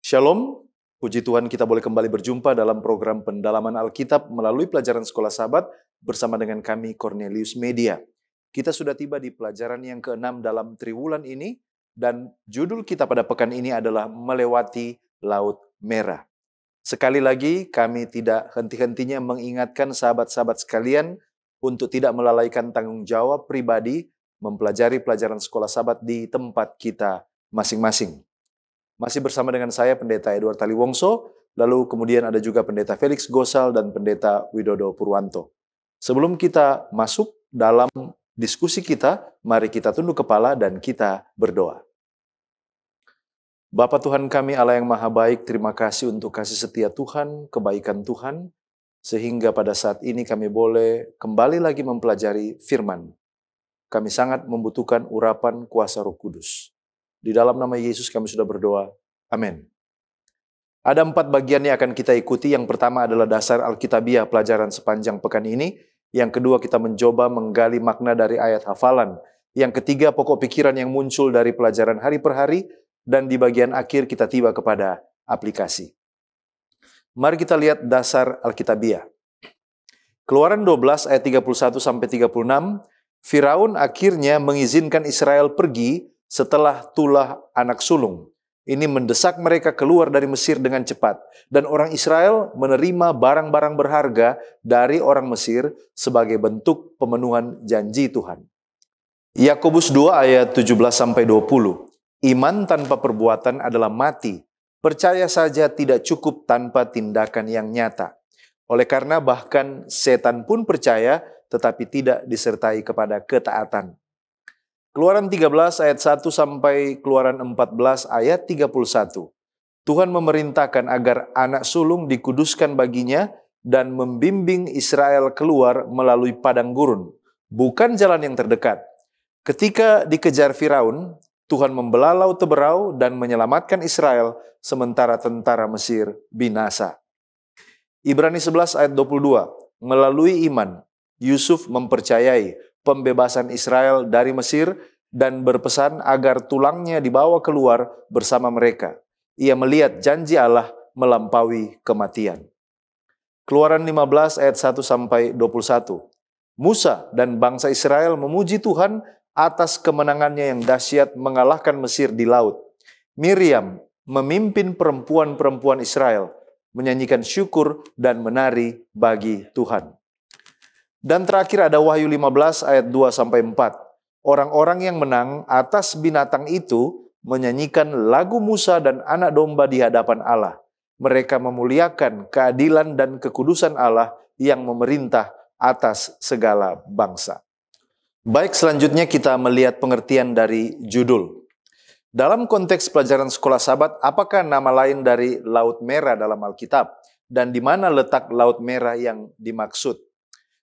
Shalom, puji Tuhan kita boleh kembali berjumpa dalam program pendalaman Alkitab melalui pelajaran Sekolah Sabat bersama dengan kami Cornelius Media. Kita sudah tiba di pelajaran yang ke-6 dalam triwulan ini dan judul kita pada pekan ini adalah Melewati Laut Merah. Sekali lagi kami tidak henti-hentinya mengingatkan sahabat-sahabat sekalian untuk tidak melalaikan tanggung jawab pribadi mempelajari pelajaran Sekolah Sabat di tempat kita masing-masing. Masih bersama dengan saya Pendeta Edward Taliwongso, lalu kemudian ada juga Pendeta Felix Gosal dan Pendeta Widodo Purwanto. Sebelum kita masuk dalam diskusi kita, mari kita tunduk kepala dan kita berdoa. Bapa Tuhan kami Allah yang Maha Baik, terima kasih untuk kasih setia Tuhan, kebaikan Tuhan, sehingga pada saat ini kami boleh kembali lagi mempelajari firman. Kami sangat membutuhkan urapan kuasa Roh Kudus. Di dalam nama Yesus kami sudah berdoa. Amin. Ada 4 bagian yang akan kita ikuti. Yang pertama adalah dasar Alkitabiah pelajaran sepanjang pekan ini. Yang kedua kita mencoba menggali makna dari ayat hafalan. Yang ketiga pokok pikiran yang muncul dari pelajaran hari per hari. Dan di bagian akhir kita tiba kepada aplikasi. Mari kita lihat dasar Alkitabiah. Keluaran 12 ayat 31-36. Firaun akhirnya mengizinkan Israel pergi setelah tulah anak sulung. Ini mendesak mereka keluar dari Mesir dengan cepat. Dan orang Israel menerima barang-barang berharga dari orang Mesir sebagai bentuk pemenuhan janji Tuhan. Yakobus 2 ayat 17-20. Iman tanpa perbuatan adalah mati. Percaya saja tidak cukup tanpa tindakan yang nyata. Oleh karena bahkan setan pun percaya tetapi tidak disertai kepada ketaatan. Keluaran 13 ayat 1 sampai Keluaran 14 ayat 31. Tuhan memerintahkan agar anak sulung dikuduskan baginya dan membimbing Israel keluar melalui padang gurun, bukan jalan yang terdekat. Ketika dikejar Firaun, Tuhan membelah laut Teberau dan menyelamatkan Israel sementara tentara Mesir binasa. Ibrani 11 ayat 22. Melalui iman, Yusuf mempercayai pembebasan Israel dari Mesir dan berpesan agar tulangnya dibawa keluar bersama mereka. Ia melihat janji Allah melampaui kematian. Keluaran 15 ayat 1-21. Musa dan bangsa Israel memuji Tuhan atas kemenangannya yang dahsyat mengalahkan Mesir di laut. Miriam memimpin perempuan-perempuan Israel menyanyikan syukur dan menari bagi Tuhan. Dan terakhir ada Wahyu 15 ayat 2-4. Orang-orang yang menang atas binatang itu menyanyikan lagu Musa dan anak domba di hadapan Allah. Mereka memuliakan keadilan dan kekudusan Allah yang memerintah atas segala bangsa. Baik, selanjutnya kita melihat pengertian dari judul. Dalam konteks pelajaran Sekolah Sabat, apakah nama lain dari Laut Merah dalam Alkitab? Dan di mana letak Laut Merah yang dimaksud?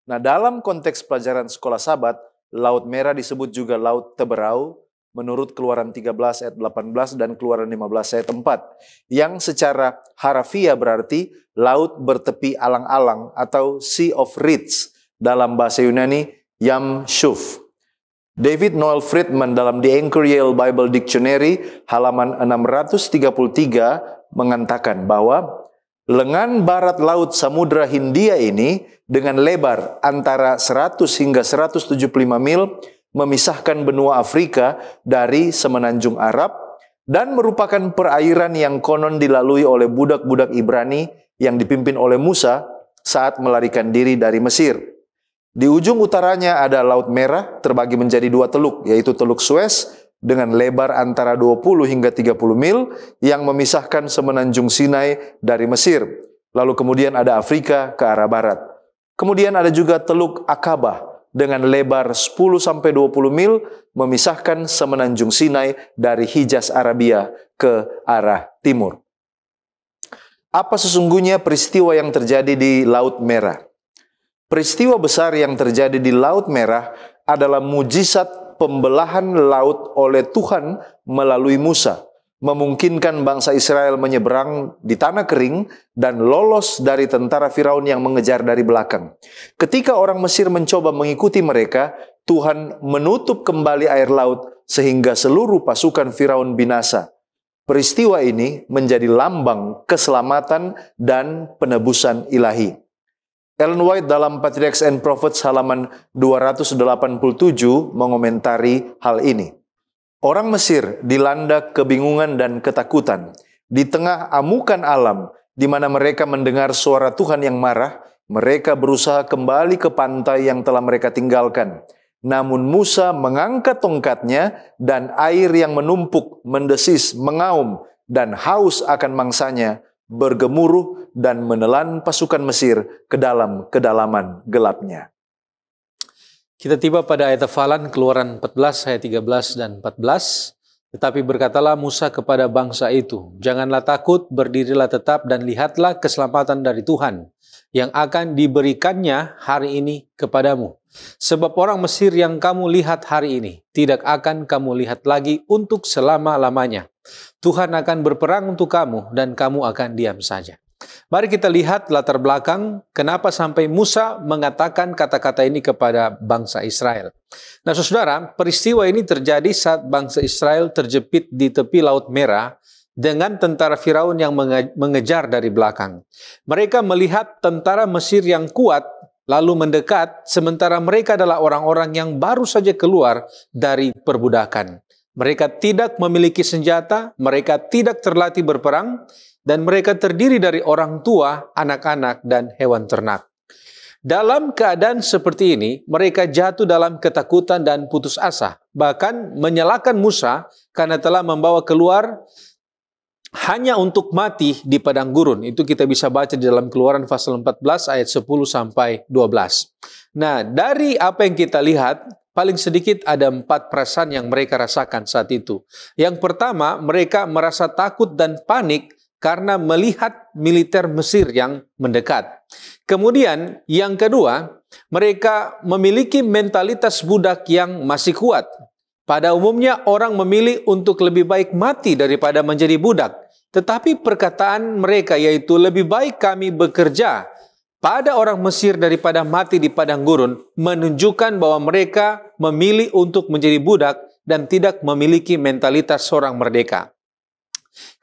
Nah, dalam konteks pelajaran Sekolah Sabat, Laut Merah disebut juga Laut Teberau menurut Keluaran 13 ayat 18 dan Keluaran 15 ayat 4. Yang secara harafiah berarti Laut bertepi alang-alang atau Sea of Reeds dalam bahasa Yunani Yam Shuf. David Noel Friedman dalam The Anchor Yale Bible Dictionary halaman 633 mengatakan bahwa lengan barat laut Samudra Hindia ini dengan lebar antara 100 hingga 175 mil memisahkan benua Afrika dari semenanjung Arab dan merupakan perairan yang konon dilalui oleh budak-budak Ibrani yang dipimpin oleh Musa saat melarikan diri dari Mesir. Di ujung utaranya ada Laut Merah terbagi menjadi 2 teluk, yaitu Teluk Suez dengan lebar antara 20 hingga 30 mil yang memisahkan semenanjung Sinai dari Mesir. Lalu kemudian ada Afrika ke arah barat. Kemudian ada juga Teluk Akabah dengan lebar 10-20 mil memisahkan semenanjung Sinai dari Hijaz Arabia ke arah timur. Apa sesungguhnya peristiwa yang terjadi di Laut Merah? Peristiwa besar yang terjadi di Laut Merah adalah mujizat pembelahan laut oleh Tuhan melalui Musa, memungkinkan bangsa Israel menyeberang di tanah kering dan lolos dari tentara Firaun yang mengejar dari belakang. Ketika orang Mesir mencoba mengikuti mereka, Tuhan menutup kembali air laut sehingga seluruh pasukan Firaun binasa. Peristiwa ini menjadi lambang keselamatan dan penebusan ilahi. Ellen White dalam Patriarchs and Prophets halaman 287 mengomentari hal ini. Orang Mesir dilanda kebingungan dan ketakutan di tengah amukan alam, di mana mereka mendengar suara Tuhan yang marah. Mereka berusaha kembali ke pantai yang telah mereka tinggalkan. Namun Musa mengangkat tongkatnya dan air yang menumpuk, mendesis, mengaum, dan haus akan mangsanya bergemuruh dan menelan pasukan Mesir ke dalam kedalaman gelapnya. Kita tiba pada ayat hafalan Keluaran 14 ayat 13 dan 14. Tetapi berkatalah Musa kepada bangsa itu, janganlah takut, berdirilah tetap dan lihatlah keselamatan dari Tuhan yang akan diberikannya hari ini kepadamu. Sebab orang Mesir yang kamu lihat hari ini, tidak akan kamu lihat lagi untuk selama-lamanya. Tuhan akan berperang untuk kamu dan kamu akan diam saja. Mari kita lihat latar belakang kenapa sampai Musa mengatakan kata-kata ini kepada bangsa Israel. Nah saudara, peristiwa ini terjadi saat bangsa Israel terjepit di tepi Laut Merah dengan tentara Firaun yang mengejar dari belakang. Mereka melihat tentara Mesir yang kuat lalu mendekat, sementara mereka adalah orang-orang yang baru saja keluar dari perbudakan. Mereka tidak memiliki senjata, mereka tidak terlatih berperang, dan mereka terdiri dari orang tua, anak-anak, dan hewan ternak. Dalam keadaan seperti ini, mereka jatuh dalam ketakutan dan putus asa, bahkan menyalahkan Musa karena telah membawa keluar hanya untuk mati di padang gurun. Itu kita bisa baca di dalam Keluaran pasal 14 ayat 10 sampai 12. Nah, dari apa yang kita lihat, paling sedikit ada 4 perasaan yang mereka rasakan saat itu. Yang pertama, mereka merasa takut dan panik karena melihat militer Mesir yang mendekat. Kemudian, yang kedua, mereka memiliki mentalitas budak yang masih kuat. Pada umumnya, orang memilih untuk lebih baik mati daripada menjadi budak. Tetapi perkataan mereka yaitu lebih baik kami bekerja pada orang Mesir daripada mati di padang gurun menunjukkan bahwa mereka memilih untuk menjadi budak dan tidak memiliki mentalitas seorang merdeka.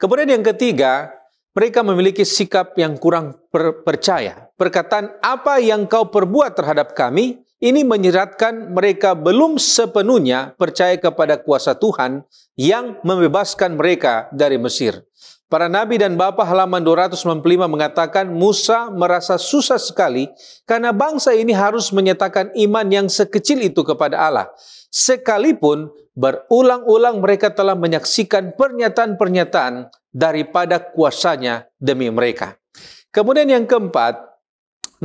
Kemudian yang ketiga, mereka memiliki sikap yang kurang percaya. Perkataan apa yang kau perbuat terhadap kami, ini menyeratkan mereka belum sepenuhnya percaya kepada kuasa Tuhan yang membebaskan mereka dari Mesir. Para nabi dan bapa halaman 295 mengatakan Musa merasa susah sekali karena bangsa ini harus menyatakan iman yang sekecil itu kepada Allah. Sekalipun berulang-ulang mereka telah menyaksikan pernyataan-pernyataan daripada kuasanya demi mereka. Kemudian yang keempat,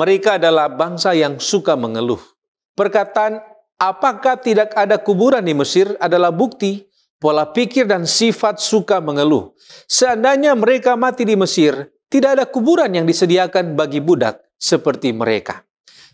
mereka adalah bangsa yang suka mengeluh. Perkataan, apakah tidak ada kuburan di Mesir adalah bukti pola pikir dan sifat suka mengeluh. Seandainya mereka mati di Mesir, tidak ada kuburan yang disediakan bagi budak seperti mereka.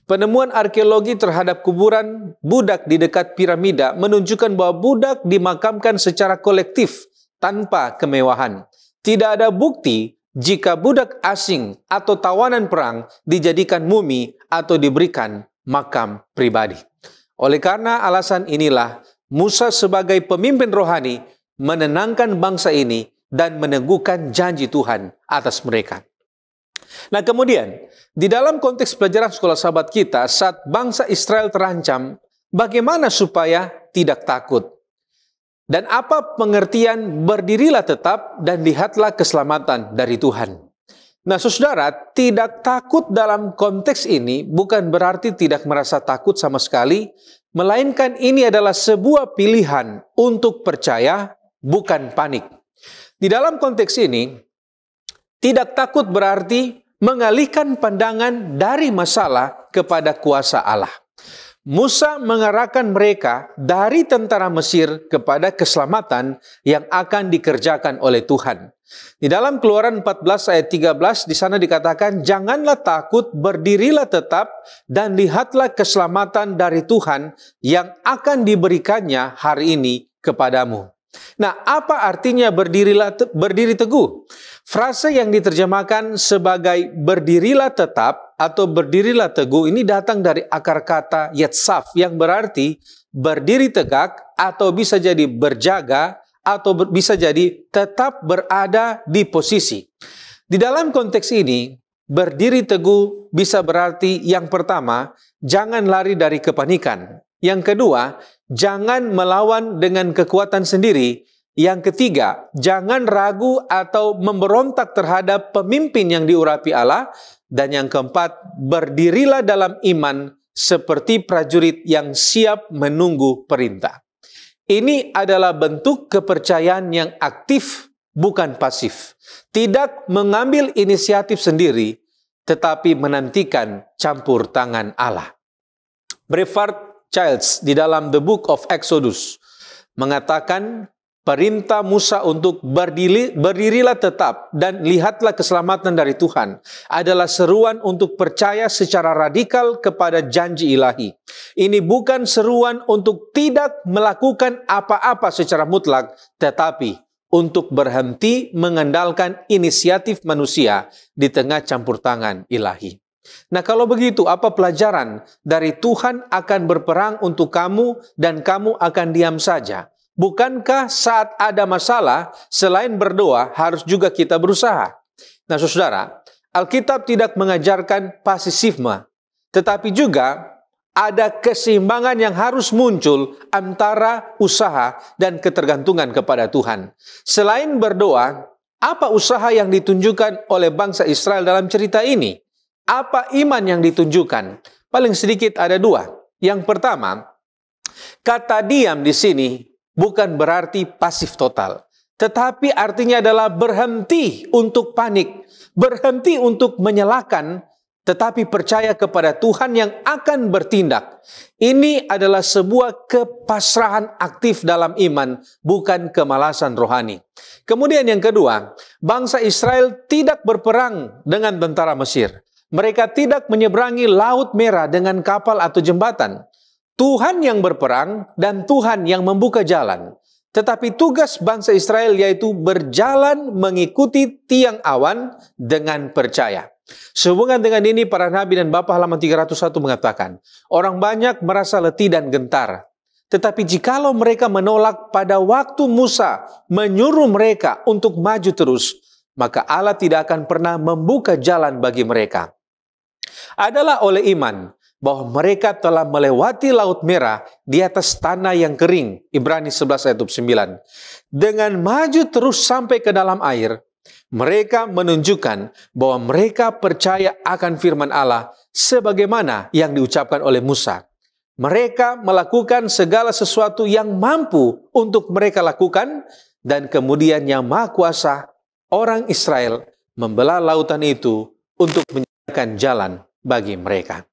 Penemuan arkeologi terhadap kuburan budak di dekat piramida menunjukkan bahwa budak dimakamkan secara kolektif tanpa kemewahan. Tidak ada bukti jika budak asing atau tawanan perang dijadikan mumi atau diberikan makam pribadi. Oleh karena alasan inilah, Musa sebagai pemimpin rohani menenangkan bangsa ini dan meneguhkan janji Tuhan atas mereka. Nah kemudian, di dalam konteks pelajaran sekolah sahabat kita, saat bangsa Israel terancam, bagaimana supaya tidak takut? Dan apa pengertian berdirilah tetap dan lihatlah keselamatan dari Tuhan? Nah saudara, tidak takut dalam konteks ini bukan berarti tidak merasa takut sama sekali, melainkan ini adalah sebuah pilihan untuk percaya, bukan panik. Di dalam konteks ini, tidak takut berarti mengalihkan pandangan dari masalah kepada kuasa Allah. Musa mengarahkan mereka dari tentara Mesir kepada keselamatan yang akan dikerjakan oleh Tuhan. Di dalam Keluaran 14 ayat 13 di sana dikatakan, janganlah takut, berdirilah tetap dan lihatlah keselamatan dari Tuhan yang akan diberikannya hari ini kepadamu. Nah, apa artinya berdiri teguh? Frase yang diterjemahkan sebagai berdirilah tetap atau berdirilah teguh ini datang dari akar kata yatsaf yang berarti berdiri tegak atau bisa jadi berjaga atau bisa jadi tetap berada di posisi. Di dalam konteks ini, berdiri teguh bisa berarti yang pertama, jangan lari dari kepanikan. Yang kedua, jangan melawan dengan kekuatan sendiri. Yang ketiga, jangan ragu atau memberontak terhadap pemimpin yang diurapi Allah. Dan yang keempat, berdirilah dalam iman seperti prajurit yang siap menunggu perintah. Ini adalah bentuk kepercayaan yang aktif, bukan pasif. Tidak mengambil inisiatif sendiri, tetapi menantikan campur tangan Allah. Brevard Childs di dalam The Book of Exodus mengatakan, perintah Musa untuk berdirilah tetap dan lihatlah keselamatan dari Tuhan adalah seruan untuk percaya secara radikal kepada janji ilahi. Ini bukan seruan untuk tidak melakukan apa-apa secara mutlak, tetapi untuk berhenti mengandalkan inisiatif manusia di tengah campur tangan ilahi. Nah, kalau begitu, apa pelajaran dari Tuhan akan berperang untuk kamu dan kamu akan diam saja? Bukankah saat ada masalah, selain berdoa, harus juga kita berusaha? Nah, saudara, Alkitab tidak mengajarkan pasifisme, tetapi juga ada keseimbangan yang harus muncul antara usaha dan ketergantungan kepada Tuhan. Selain berdoa, apa usaha yang ditunjukkan oleh bangsa Israel dalam cerita ini? Apa iman yang ditunjukkan? Paling sedikit ada dua. Yang pertama, kata diam di sini bukan berarti pasif total, tetapi artinya adalah berhenti untuk panik, berhenti untuk menyalahkan, tetapi percaya kepada Tuhan yang akan bertindak. Ini adalah sebuah kepasrahan aktif dalam iman, bukan kemalasan rohani. Kemudian yang kedua, bangsa Israel tidak berperang dengan tentara Mesir. Mereka tidak menyeberangi Laut Merah dengan kapal atau jembatan. Tuhan yang berperang dan Tuhan yang membuka jalan. Tetapi tugas bangsa Israel yaitu berjalan mengikuti tiang awan dengan percaya. Sehubungan dengan ini, para nabi dan bapa halaman 301 mengatakan, orang banyak merasa letih dan gentar. Tetapi jikalau mereka menolak pada waktu Musa menyuruh mereka untuk maju terus, maka Allah tidak akan pernah membuka jalan bagi mereka. Adalah oleh iman bahwa mereka telah melewati Laut Merah di atas tanah yang kering. Ibrani 11 ayat 9. Dengan maju terus sampai ke dalam air, mereka menunjukkan bahwa mereka percaya akan firman Allah sebagaimana yang diucapkan oleh Musa. Mereka melakukan segala sesuatu yang mampu untuk mereka lakukan, dan kemudian Yang Maha Kuasa, orang Israel, membelah lautan itu untuk menyediakan jalan bagi mereka.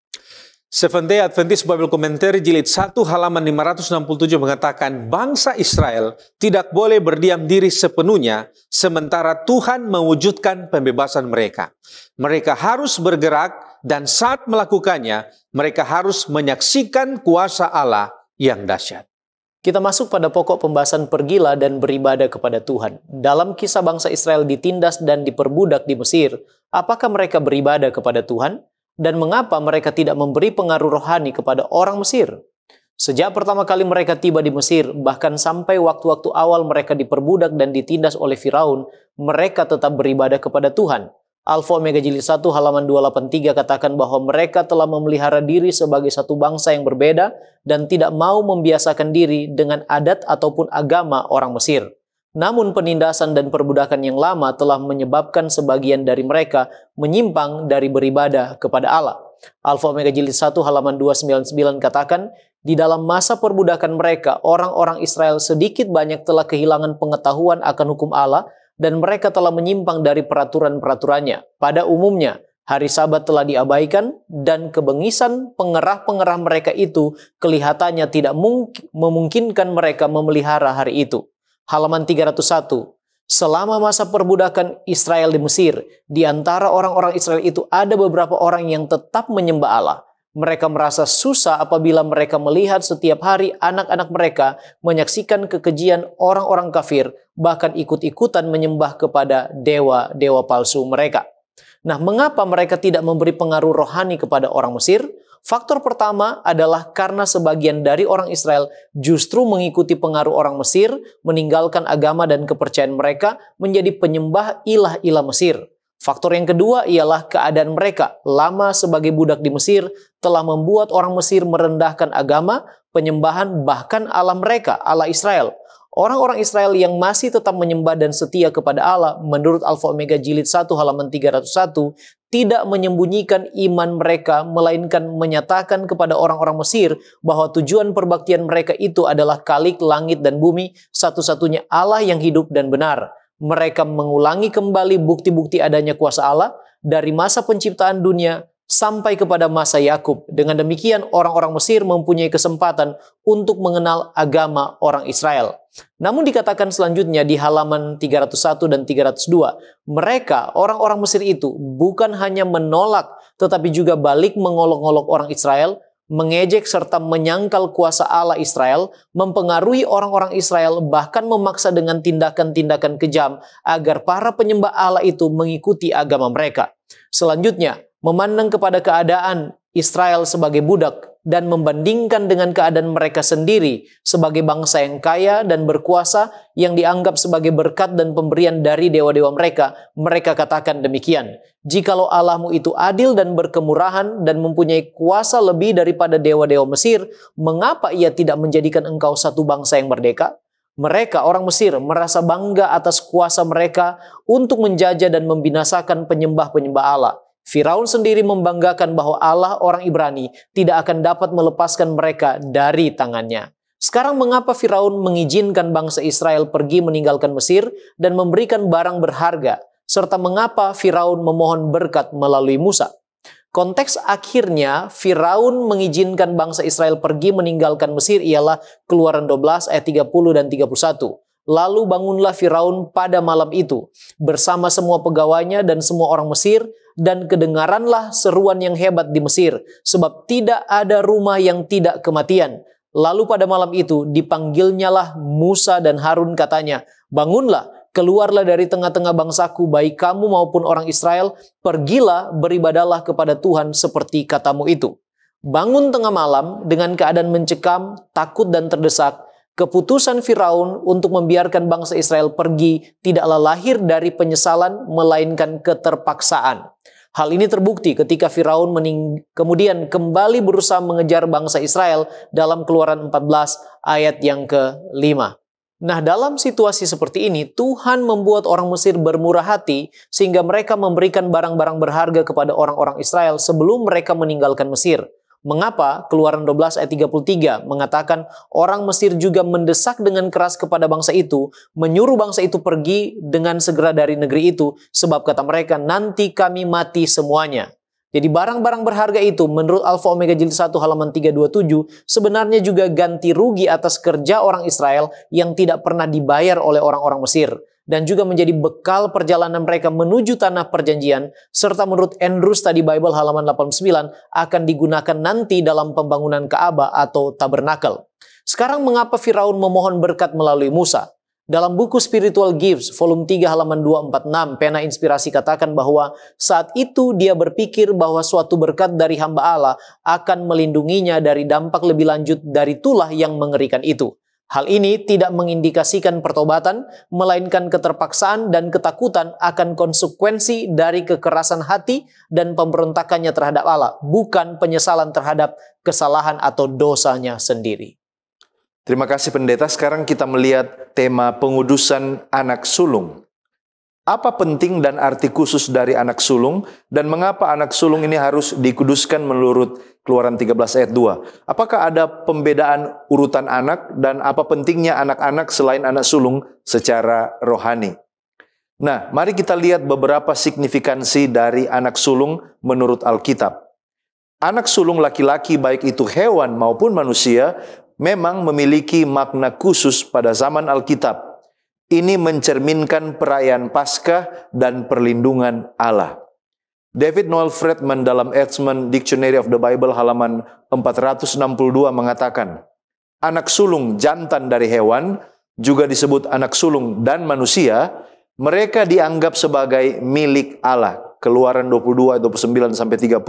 Seventh-day Adventist Bible Commentary jilid 1 halaman 567 mengatakan, bangsa Israel tidak boleh berdiam diri sepenuhnya sementara Tuhan mewujudkan pembebasan mereka. Mereka harus bergerak, dan saat melakukannya, mereka harus menyaksikan kuasa Allah yang dahsyat. Kita masuk pada pokok pembahasan pergilah dan beribadah kepada Tuhan. Dalam kisah bangsa Israel ditindas dan diperbudak di Mesir, apakah mereka beribadah kepada Tuhan? Dan mengapa mereka tidak memberi pengaruh rohani kepada orang Mesir? Sejak pertama kali mereka tiba di Mesir, bahkan sampai waktu-waktu awal mereka diperbudak dan ditindas oleh Firaun, mereka tetap beribadah kepada Tuhan. Alfa Omega jilid 1 halaman 283 katakan bahwa mereka telah memelihara diri sebagai satu bangsa yang berbeda dan tidak mau membiasakan diri dengan adat ataupun agama orang Mesir. Namun penindasan dan perbudakan yang lama telah menyebabkan sebagian dari mereka menyimpang dari beribadah kepada Allah. Alfa Omega jilid 1 halaman 299 katakan, di dalam masa perbudakan mereka, orang-orang Israel sedikit banyak telah kehilangan pengetahuan akan hukum Allah dan mereka telah menyimpang dari peraturan-peraturannya. Pada umumnya, hari Sabat telah diabaikan dan kebengisan pengerah-pengerah mereka itu kelihatannya tidak memungkinkan mereka memelihara hari itu. Halaman 301. Selama masa perbudakan Israel di Mesir, di antara orang-orang Israel itu ada beberapa orang yang tetap menyembah Allah. Mereka merasa susah apabila mereka melihat setiap hari anak-anak mereka menyaksikan kekejian orang-orang kafir, bahkan ikut-ikutan menyembah kepada dewa-dewa palsu mereka. Nah, mengapa mereka tidak memberi pengaruh rohani kepada orang Mesir? Faktor pertama adalah karena sebagian dari orang Israel justru mengikuti pengaruh orang Mesir, meninggalkan agama dan kepercayaan mereka menjadi penyembah ilah-ilah Mesir. Faktor yang kedua ialah keadaan mereka lama sebagai budak di Mesir telah membuat orang Mesir merendahkan agama, penyembahan bahkan Allah mereka, Allah Israel. Orang-orang Israel yang masih tetap menyembah dan setia kepada Allah, menurut Alfa Omega Jilid 1 halaman 301, tidak menyembunyikan iman mereka, melainkan menyatakan kepada orang-orang Mesir bahwa tujuan perbaktian mereka itu adalah Khalik langit dan bumi, satu-satunya Allah yang hidup dan benar. Mereka mengulangi kembali bukti-bukti adanya kuasa Allah dari masa penciptaan dunia sampai kepada masa Yakub. Dengan demikian, orang-orang Mesir mempunyai kesempatan untuk mengenal agama orang Israel. Namun dikatakan selanjutnya di halaman 301 dan 302, mereka, orang-orang Mesir itu, bukan hanya menolak, tetapi juga balik mengolok-olok orang Israel, mengejek serta menyangkal kuasa Allah Israel, mempengaruhi orang-orang Israel, bahkan memaksa dengan tindakan-tindakan kejam agar para penyembah Allah itu mengikuti agama mereka. Selanjutnya, memandang kepada keadaan Israel sebagai budak dan membandingkan dengan keadaan mereka sendiri sebagai bangsa yang kaya dan berkuasa yang dianggap sebagai berkat dan pemberian dari dewa-dewa mereka, mereka katakan demikian, jikalau Allahmu itu adil dan berkemurahan dan mempunyai kuasa lebih daripada dewa-dewa Mesir, mengapa ia tidak menjadikan engkau satu bangsa yang merdeka? Mereka, orang Mesir, merasa bangga atas kuasa mereka untuk menjajah dan membinasakan penyembah-penyembah Allah. Firaun sendiri membanggakan bahwa Allah orang Ibrani tidak akan dapat melepaskan mereka dari tangannya. Sekarang mengapa Firaun mengizinkan bangsa Israel pergi meninggalkan Mesir dan memberikan barang berharga? Serta mengapa Firaun memohon berkat melalui Musa? Konteks akhirnya Firaun mengizinkan bangsa Israel pergi meninggalkan Mesir ialah Keluaran 12 ayat 30 dan 31. Lalu bangunlah Firaun pada malam itu bersama semua pegawainya dan semua orang Mesir, dan kedengaranlah seruan yang hebat di Mesir, sebab tidak ada rumah yang tidak kematian. Lalu pada malam itu dipanggilnyalah Musa dan Harun, katanya, bangunlah, keluarlah dari tengah-tengah bangsaku, baik kamu maupun orang Israel, pergilah beribadahlah kepada Tuhan seperti katamu itu. Bangun tengah malam dengan keadaan mencekam, takut dan terdesak. Keputusan Firaun untuk membiarkan bangsa Israel pergi tidaklah lahir dari penyesalan, melainkan keterpaksaan. Hal ini terbukti ketika Firaun kemudian kembali berusaha mengejar bangsa Israel dalam Keluaran 14 ayat yang ke-5. Nah, dalam situasi seperti ini, Tuhan membuat orang Mesir bermurah hati sehingga mereka memberikan barang-barang berharga kepada orang-orang Israel sebelum mereka meninggalkan Mesir. Mengapa? Keluaran 12 ayat 33 mengatakan orang Mesir juga mendesak dengan keras kepada bangsa itu, menyuruh bangsa itu pergi dengan segera dari negeri itu, sebab kata mereka, nanti kami mati semuanya. Jadi barang-barang berharga itu menurut Alfa Omega Jilid 1 halaman 327 sebenarnya juga ganti rugi atas kerja orang Israel yang tidak pernah dibayar oleh orang-orang Mesir, dan juga menjadi bekal perjalanan mereka menuju tanah perjanjian, serta menurut Andrew Study Bible halaman 89 akan digunakan nanti dalam pembangunan Ka'bah atau tabernakel. Sekarang mengapa Firaun memohon berkat melalui Musa? Dalam buku Spiritual Gifts, volume 3 halaman 246, pena inspirasi katakan bahwa saat itu dia berpikir bahwa suatu berkat dari hamba Allah akan melindunginya dari dampak lebih lanjut dari tulah yang mengerikan itu. Hal ini tidak mengindikasikan pertobatan, melainkan keterpaksaan dan ketakutan akan konsekuensi dari kekerasan hati dan pemberontakannya terhadap Allah, bukan penyesalan terhadap kesalahan atau dosanya sendiri. Terima kasih pendeta. Sekarang kita melihat tema pengudusan anak sulung. Apa penting dan arti khusus dari anak sulung, dan mengapa anak sulung ini harus dikuduskan menurut Keluaran 13 ayat 2? Apakah ada pembedaan urutan anak, dan apa pentingnya anak-anak selain anak sulung secara rohani? Nah, mari kita lihat beberapa signifikansi dari anak sulung menurut Alkitab. Anak sulung laki-laki, baik itu hewan maupun manusia, memang memiliki makna khusus pada zaman Alkitab. Ini mencerminkan perayaan Paskah dan perlindungan Allah. David Noel Fredman dalam Eastman Dictionary of the Bible halaman 462 mengatakan, anak sulung jantan dari hewan, juga disebut anak sulung dan manusia, mereka dianggap sebagai milik Allah. Keluaran 22, 29-30.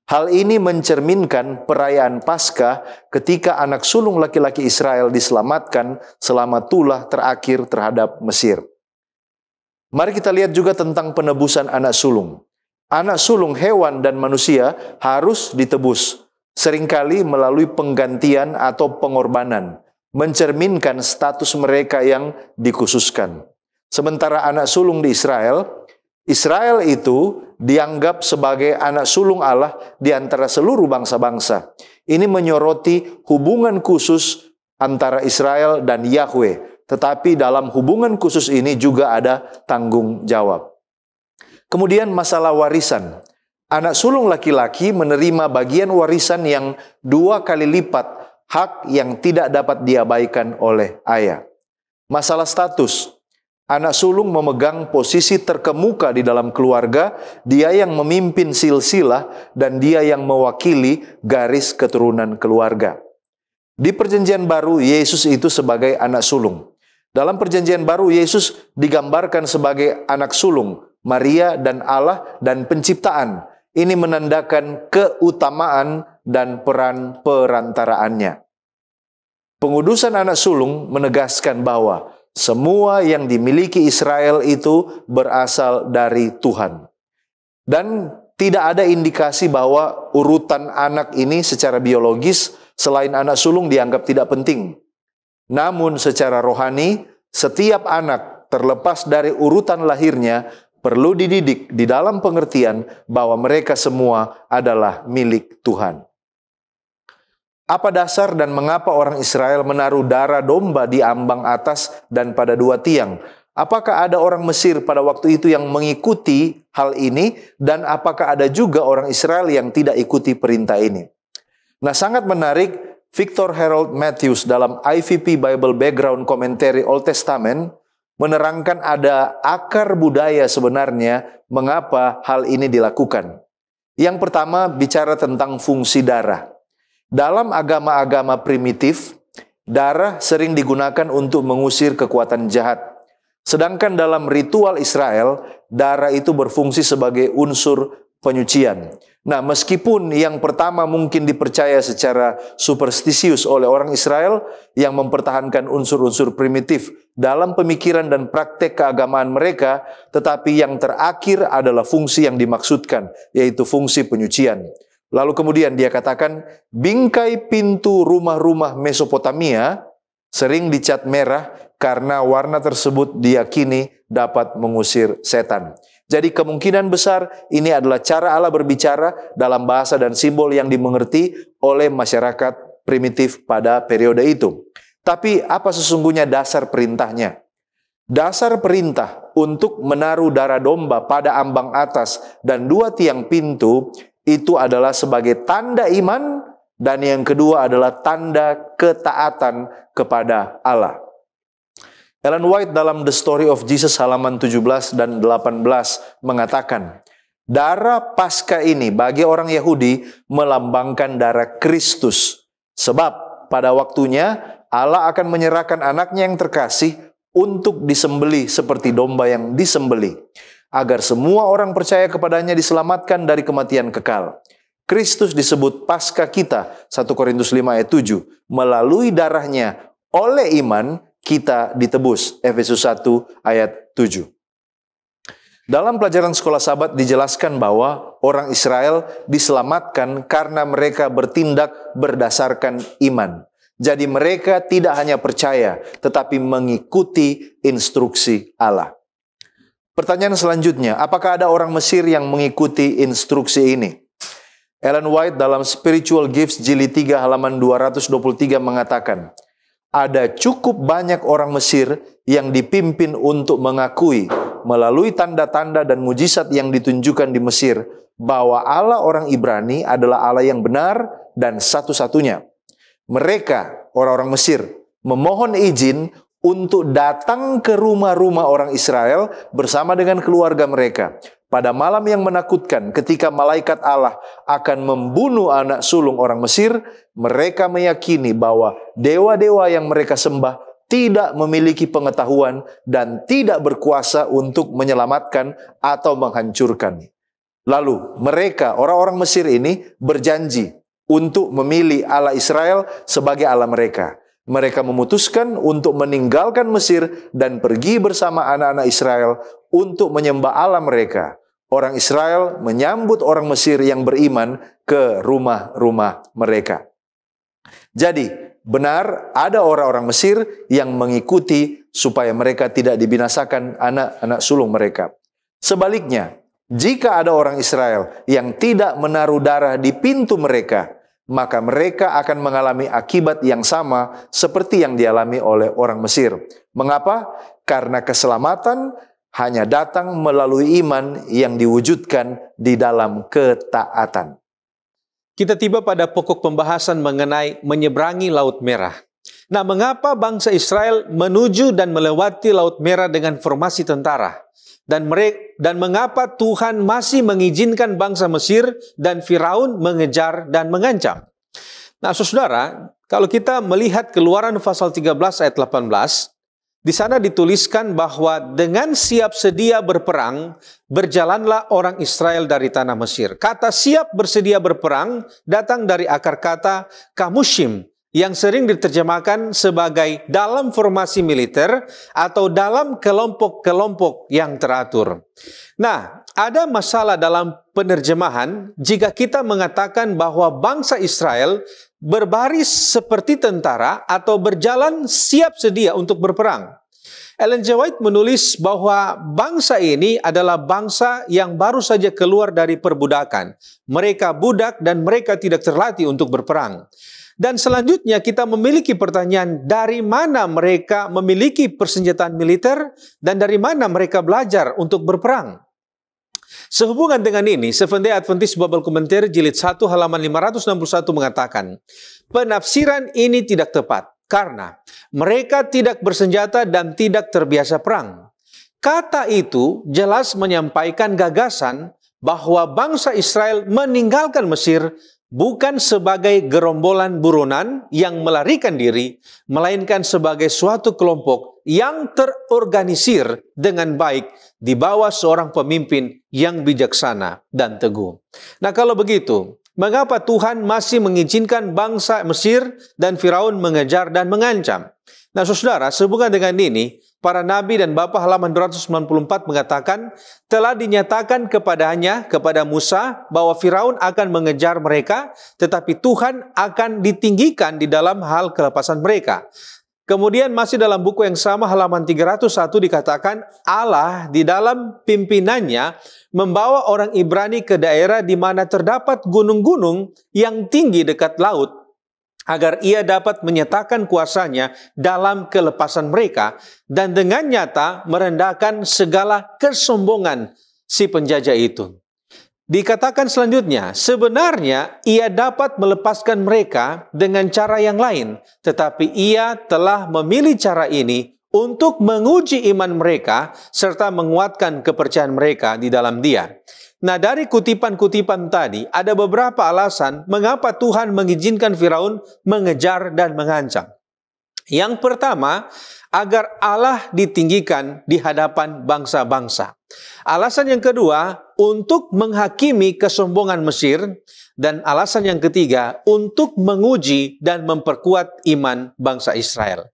Hal ini mencerminkan perayaan Paskah ketika anak sulung laki-laki Israel diselamatkan selama tulah terakhir terhadap Mesir. Mari kita lihat juga tentang penebusan anak sulung. Anak sulung hewan dan manusia harus ditebus, seringkali melalui penggantian atau pengorbanan, mencerminkan status mereka yang dikhususkan. Sementara anak sulung di Israel itu dianggap sebagai anak sulung Allah di antara seluruh bangsa-bangsa. Ini menyoroti hubungan khusus antara Israel dan Yahweh. Tetapi dalam hubungan khusus ini juga ada tanggung jawab. Kemudian masalah warisan. Anak sulung laki-laki menerima bagian warisan yang 2 kali lipat hak yang tidak dapat diabaikan oleh ayah. Masalah status. Anak sulung memegang posisi terkemuka di dalam keluarga, dia yang memimpin silsilah dan dia yang mewakili garis keturunan keluarga. Di Perjanjian Baru, Yesus itu sebagai anak sulung. Dalam Perjanjian Baru, Yesus digambarkan sebagai anak sulung, Maria dan Allah dan penciptaan. Ini menandakan keutamaan dan peran perantaraannya. Pengudusan anak sulung menegaskan bahwa semua yang dimiliki Israel itu berasal dari Tuhan. Dan tidak ada indikasi bahwa urutan anak ini secara biologis selain anak sulung dianggap tidak penting. Namun secara rohani, setiap anak terlepas dari urutan lahirnya perlu dididik di dalam pengertian bahwa mereka semua adalah milik Tuhan. Apa dasar dan mengapa orang Israel menaruh darah domba di ambang atas dan pada 2 tiang? Apakah ada orang Mesir pada waktu itu yang mengikuti hal ini? Dan apakah ada juga orang Israel yang tidak ikuti perintah ini? Nah, sangat menarik, Victor Harold Matthews dalam IVP Bible Background Commentary Old Testament menerangkan ada akar budaya sebenarnya mengapa hal ini dilakukan. Yang pertama, bicara tentang fungsi darah. Dalam agama-agama primitif, darah sering digunakan untuk mengusir kekuatan jahat. Sedangkan dalam ritual Israel, darah itu berfungsi sebagai unsur penyucian. Nah, meskipun yang pertama mungkin dipercaya secara superstisius oleh orang Israel yang mempertahankan unsur-unsur primitif dalam pemikiran dan praktek keagamaan mereka, tetapi yang terakhir adalah fungsi yang dimaksudkan, yaitu fungsi penyucian. Lalu kemudian dia katakan, bingkai pintu rumah-rumah Mesopotamia sering dicat merah karena warna tersebut diyakini dapat mengusir setan. Jadi kemungkinan besar ini adalah cara Allah berbicara dalam bahasa dan simbol yang dimengerti oleh masyarakat primitif pada periode itu. Tapi apa sesungguhnya dasar perintahnya? Dasar perintah untuk menaruh darah domba pada ambang atas dan 2 tiang pintu itu adalah sebagai tanda iman, dan yang kedua adalah tanda ketaatan kepada Allah. Ellen White dalam The Story of Jesus halaman 17 dan 18 mengatakan, darah Paskah ini bagi orang Yahudi melambangkan darah Kristus. Sebab pada waktunya Allah akan menyerahkan anaknya yang terkasih untuk disembelih seperti domba yang disembelih, agar semua orang percaya kepadanya diselamatkan dari kematian kekal. Kristus disebut Paskah kita, 1 Korintus 5 ayat 7. Melalui darahnya, oleh iman, kita ditebus, Efesus 1 ayat 7. Dalam pelajaran sekolah Sabat dijelaskan bahwa orang Israel diselamatkan karena mereka bertindak berdasarkan iman. Jadi mereka tidak hanya percaya, tetapi mengikuti instruksi Allah. Pertanyaan selanjutnya, apakah ada orang Mesir yang mengikuti instruksi ini? Ellen White dalam Spiritual Gifts Jilid 3 halaman 223 mengatakan, ada cukup banyak orang Mesir yang dipimpin untuk mengakui melalui tanda-tanda dan mujizat yang ditunjukkan di Mesir bahwa Allah orang Ibrani adalah Allah yang benar dan satu-satunya. Mereka, orang-orang Mesir, memohon izin untuk datang ke rumah-rumah orang Israel bersama dengan keluarga mereka. Pada malam yang menakutkan ketika malaikat Allah akan membunuh anak sulung orang Mesir, mereka meyakini bahwa dewa-dewa yang mereka sembah tidak memiliki pengetahuan dan tidak berkuasa untuk menyelamatkan atau menghancurkan. Lalu mereka, orang-orang Mesir ini berjanji untuk memilih Allah Israel sebagai Allah mereka. Mereka memutuskan untuk meninggalkan Mesir dan pergi bersama anak-anak Israel untuk menyembah Allah mereka. Orang Israel menyambut orang Mesir yang beriman ke rumah-rumah mereka. Jadi, benar ada orang-orang Mesir yang mengikuti supaya mereka tidak dibinasakan anak-anak sulung mereka. Sebaliknya, jika ada orang Israel yang tidak menaruh darah di pintu mereka, maka mereka akan mengalami akibat yang sama seperti yang dialami oleh orang Mesir. Mengapa? Karena keselamatan hanya datang melalui iman yang diwujudkan di dalam ketaatan. Kita tiba pada pokok pembahasan mengenai menyeberangi Laut Merah. Nah, mengapa bangsa Israel menuju dan melewati Laut Merah dengan formasi tentara? Dan mengapa Tuhan masih mengizinkan bangsa Mesir dan Firaun mengejar dan mengancam? Nah, saudara, kalau kita melihat Keluaran pasal 13 ayat 18, di sana dituliskan bahwa dengan siap sedia berperang, berjalanlah orang Israel dari tanah Mesir. Kata siap bersedia berperang datang dari akar kata kamushim, yang sering diterjemahkan sebagai dalam formasi militer atau dalam kelompok-kelompok yang teratur. Nah, ada masalah dalam penerjemahan jika kita mengatakan bahwa bangsa Israel berbaris seperti tentara atau berjalan siap sedia untuk berperang. Ellen G. White menulis bahwa bangsa ini adalah bangsa yang baru saja keluar dari perbudakan. Mereka budak dan mereka tidak terlatih untuk berperang. Dan selanjutnya kita memiliki pertanyaan, dari mana mereka memiliki persenjataan militer dan dari mana mereka belajar untuk berperang? Sehubungan dengan ini, Seventh Day Adventist Bible Commentary jilid 1 halaman 561 mengatakan, penafsiran ini tidak tepat karena mereka tidak bersenjata dan tidak terbiasa perang. Kata itu jelas menyampaikan gagasan bahwa bangsa Israel meninggalkan Mesir bukan sebagai gerombolan buronan yang melarikan diri, melainkan sebagai suatu kelompok yang terorganisir dengan baik di bawah seorang pemimpin yang bijaksana dan teguh. Nah, kalau begitu, mengapa Tuhan masih mengizinkan bangsa Mesir dan Firaun mengejar dan mengancam? Nah, saudara, sehubungan dengan ini, para nabi dan Bapa halaman 294 mengatakan, telah dinyatakan kepada Musa bahwa Firaun akan mengejar mereka, tetapi Tuhan akan ditinggikan di dalam hal kelepasan mereka. Kemudian masih dalam buku yang sama halaman 301 dikatakan, Allah di dalam pimpinannya membawa orang Ibrani ke daerah di mana terdapat gunung-gunung yang tinggi dekat laut, agar ia dapat menyatakan kuasanya dalam kelepasan mereka dan dengan nyata merendahkan segala kesombongan si penjajah itu. Dikatakan selanjutnya, sebenarnya ia dapat melepaskan mereka dengan cara yang lain, tetapi ia telah memilih cara ini untuk menguji iman mereka serta menguatkan kepercayaan mereka di dalam Dia. Nah, dari kutipan-kutipan tadi, ada beberapa alasan mengapa Tuhan mengizinkan Firaun mengejar dan mengancam. Yang pertama, agar Allah ditinggikan di hadapan bangsa-bangsa. Alasan yang kedua, untuk menghakimi kesombongan Mesir. Dan alasan yang ketiga, untuk menguji dan memperkuat iman bangsa Israel.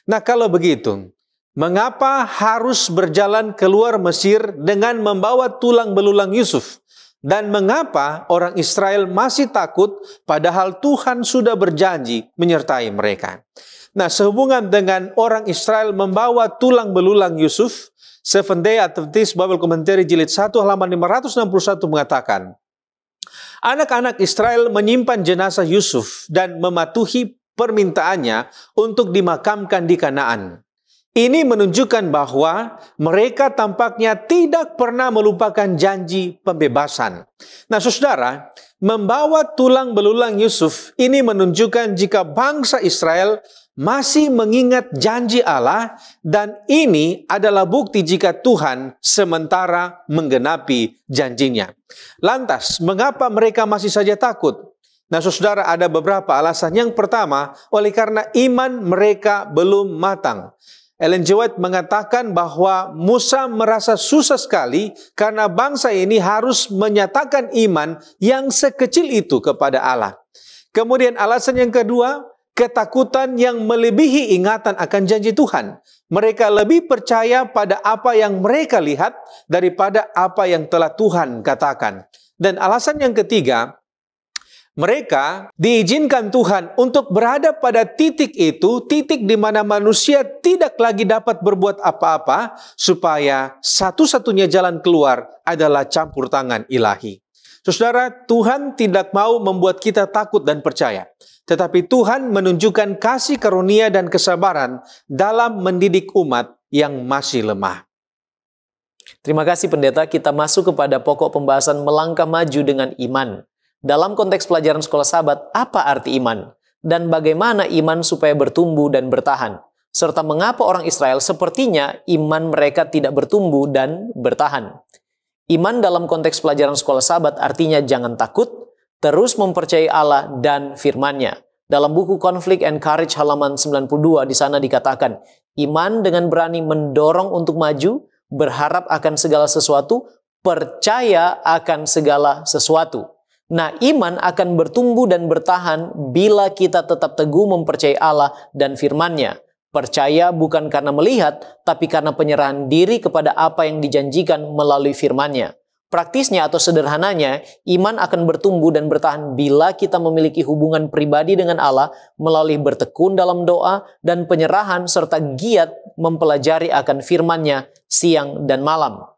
Nah, kalau begitu, mengapa harus berjalan keluar Mesir dengan membawa tulang belulang Yusuf? Dan mengapa orang Israel masih takut padahal Tuhan sudah berjanji menyertai mereka? Nah, sehubungan dengan orang Israel membawa tulang belulang Yusuf, Seventh Day Adventist Bible Commentary jilid 1 halaman 561 mengatakan, anak-anak Israel menyimpan jenazah Yusuf dan mematuhi permintaannya untuk dimakamkan di Kanaan. Ini menunjukkan bahwa mereka tampaknya tidak pernah melupakan janji pembebasan. Nah, saudara, membawa tulang belulang Yusuf ini menunjukkan jika bangsa Israel masih mengingat janji Allah, dan ini adalah bukti jika Tuhan sementara menggenapi janjinya. Lantas, mengapa mereka masih saja takut? Nah, saudara, ada beberapa alasan. Yang pertama, oleh karena iman mereka belum matang. Ellen G. White mengatakan bahwa Musa merasa susah sekali karena bangsa ini harus menyatakan iman yang sekecil itu kepada Allah. Kemudian alasan yang kedua, ketakutan yang melebihi ingatan akan janji Tuhan. Mereka lebih percaya pada apa yang mereka lihat daripada apa yang telah Tuhan katakan. Dan alasan yang ketiga, mereka diizinkan Tuhan untuk berada pada titik itu, titik di mana manusia tidak lagi dapat berbuat apa-apa, supaya satu-satunya jalan keluar adalah campur tangan ilahi. Saudara, Tuhan tidak mau membuat kita takut dan percaya, tetapi Tuhan menunjukkan kasih karunia dan kesabaran dalam mendidik umat yang masih lemah. Terima kasih pendeta, kita masuk kepada pokok pembahasan melangkah maju dengan iman. Dalam konteks pelajaran sekolah sahabat, apa arti iman? Dan bagaimana iman supaya bertumbuh dan bertahan? Serta mengapa orang Israel sepertinya iman mereka tidak bertumbuh dan bertahan? Iman dalam konteks pelajaran sekolah sahabat artinya jangan takut, terus mempercayai Allah dan firman-Nya. Dalam buku Conflict and Courage halaman 92 di sana dikatakan, iman dengan berani mendorong untuk maju, berharap akan segala sesuatu, percaya akan segala sesuatu. Nah, iman akan bertumbuh dan bertahan bila kita tetap teguh mempercayai Allah dan firman-Nya. Percaya bukan karena melihat, tapi karena penyerahan diri kepada apa yang dijanjikan melalui firman-Nya. Praktisnya atau sederhananya, iman akan bertumbuh dan bertahan bila kita memiliki hubungan pribadi dengan Allah melalui bertekun dalam doa dan penyerahan serta giat mempelajari akan firman-Nya siang dan malam.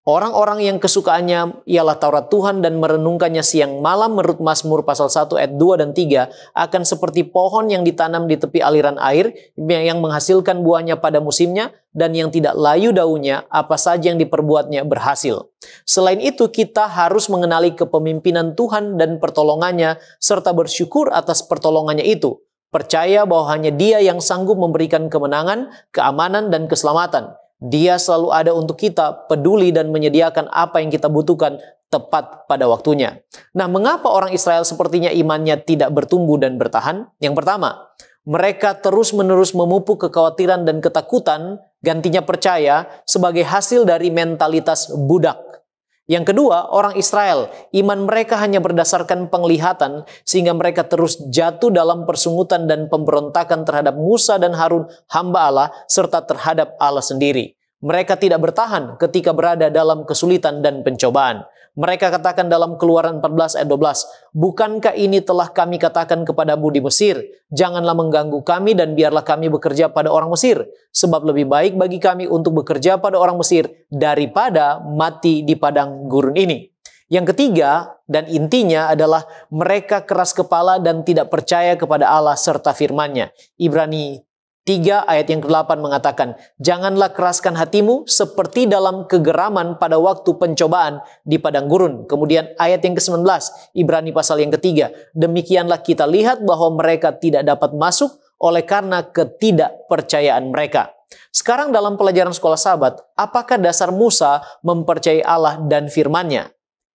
Orang-orang yang kesukaannya ialah Taurat Tuhan dan merenungkannya siang malam menurut Mazmur pasal 1 ayat 2 dan 3 akan seperti pohon yang ditanam di tepi aliran air yang menghasilkan buahnya pada musimnya dan yang tidak layu daunnya, apa saja yang diperbuatnya berhasil. Selain itu, kita harus mengenali kepemimpinan Tuhan dan pertolongannya serta bersyukur atas pertolongannya itu. Percaya bahwa hanya Dia yang sanggup memberikan kemenangan, keamanan, dan keselamatan. Dia selalu ada untuk kita, peduli dan menyediakan apa yang kita butuhkan tepat pada waktunya. Nah, mengapa orang Israel sepertinya imannya tidak bertumbuh dan bertahan? Yang pertama, mereka terus-menerus memupuk kekhawatiran dan ketakutan, gantinya percaya sebagai hasil dari mentalitas budak. Yang kedua, orang Israel, iman mereka hanya berdasarkan penglihatan sehingga mereka terus jatuh dalam persungutan dan pemberontakan terhadap Musa dan Harun, hamba Allah, serta terhadap Allah sendiri. Mereka tidak bertahan ketika berada dalam kesulitan dan pencobaan. Mereka katakan dalam Keluaran 14 ayat 12, "Bukankah ini telah kami katakan kepadamu di Mesir? Janganlah mengganggu kami dan biarlah kami bekerja pada orang Mesir. Sebab lebih baik bagi kami untuk bekerja pada orang Mesir daripada mati di padang gurun ini." Yang ketiga dan intinya adalah mereka keras kepala dan tidak percaya kepada Allah serta firman-Nya. Ibrani 3 ayat yang ke-8 mengatakan, "Janganlah keraskan hatimu seperti dalam kegeraman pada waktu pencobaan di padang gurun." Kemudian ayat yang ke-19, Ibrani pasal yang ketiga, "Demikianlah kita lihat bahwa mereka tidak dapat masuk oleh karena ketidakpercayaan mereka." Sekarang dalam pelajaran sekolah sahabat, apakah dasar Musa mempercayai Allah dan firman-Nya?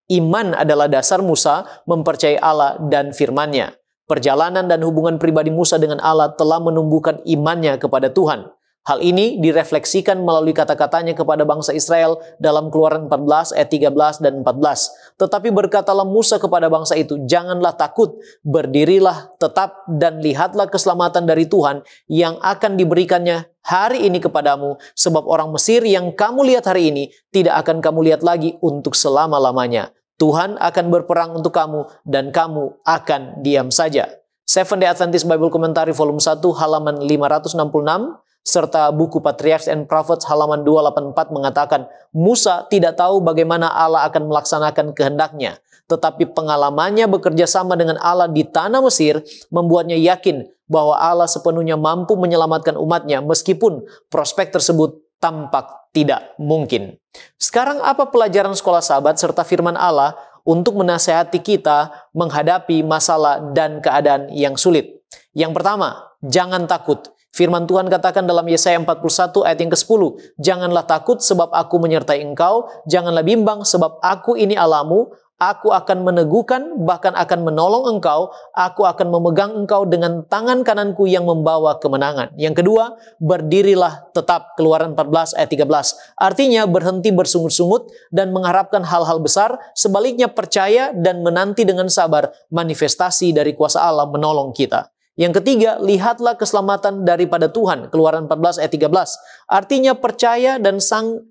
Iman adalah dasar Musa mempercayai Allah dan firman-Nya. Perjalanan dan hubungan pribadi Musa dengan Allah telah menumbuhkan imannya kepada Tuhan. Hal ini direfleksikan melalui kata-katanya kepada bangsa Israel dalam Keluaran 14 ayat 13 dan 14. Tetapi berkatalah Musa kepada bangsa itu, "Janganlah takut, berdirilah tetap dan lihatlah keselamatan dari Tuhan yang akan diberikannya hari ini kepadamu, sebab orang Mesir yang kamu lihat hari ini tidak akan kamu lihat lagi untuk selama-lamanya. Tuhan akan berperang untuk kamu dan kamu akan diam saja." Seventh Day Adventist Bible Commentary volume 1 halaman 566 serta buku Patriarchs and Prophets halaman 284 mengatakan, Musa tidak tahu bagaimana Allah akan melaksanakan kehendaknya, tetapi pengalamannya bekerja sama dengan Allah di tanah Mesir membuatnya yakin bahwa Allah sepenuhnya mampu menyelamatkan umatnya meskipun prospek tersebut tampak tidak mungkin. Sekarang apa pelajaran sekolah sahabat serta firman Allah untuk menasehati kita menghadapi masalah dan keadaan yang sulit? Yang pertama, jangan takut. Firman Tuhan katakan dalam Yesaya 41 ayat yang ke-10, "Janganlah takut sebab aku menyertai engkau, janganlah bimbang sebab aku ini Allahmu, Aku akan meneguhkan, bahkan akan menolong engkau. Aku akan memegang engkau dengan tangan kananku yang membawa kemenangan. Yang kedua, berdirilah tetap. Keluaran 14 ayat 13. Artinya berhenti bersungut-sungut dan mengharapkan hal-hal besar. Sebaliknya percaya dan menanti dengan sabar manifestasi dari kuasa Allah menolong kita. Yang ketiga, lihatlah keselamatan daripada Tuhan. Keluaran 14 ayat 13. Artinya percaya dan